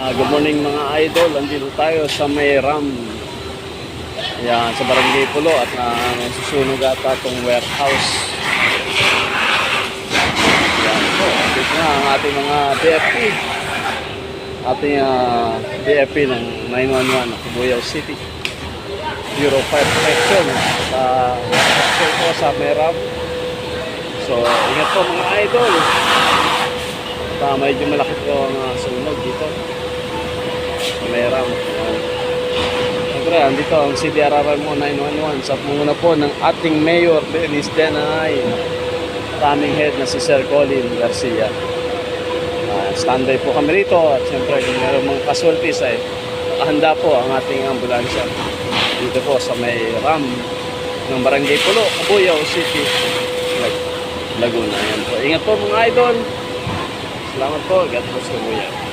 Good morning mga idol, andito tayo sa may RAM. Ayan, sa Barangay Pulo at nasusunog ata itong warehouse. Ayan po, dito na ang ating mga BFP. Ating BFP ng 911 ng Cabuyao City. Bureau 5 Protection sa may RAM. So, ingat po mga idol. Medyo malaki po ang sunog dito. Meram. Siyempre, andito ang CDRRM mo 911 sa panguna po ng ating Mayor Dennis Denay, taming head na si Sir Colin Garcia. Standby po kami rito at siyempre kung meron mga casualties ay handa po ang ating ambulansya dito po sa may RAM ng Barangay Pulo, Cabuyao City, Laguna. Ayan po. Ingat po mga idol. Salamat po. God bless Cabuyao.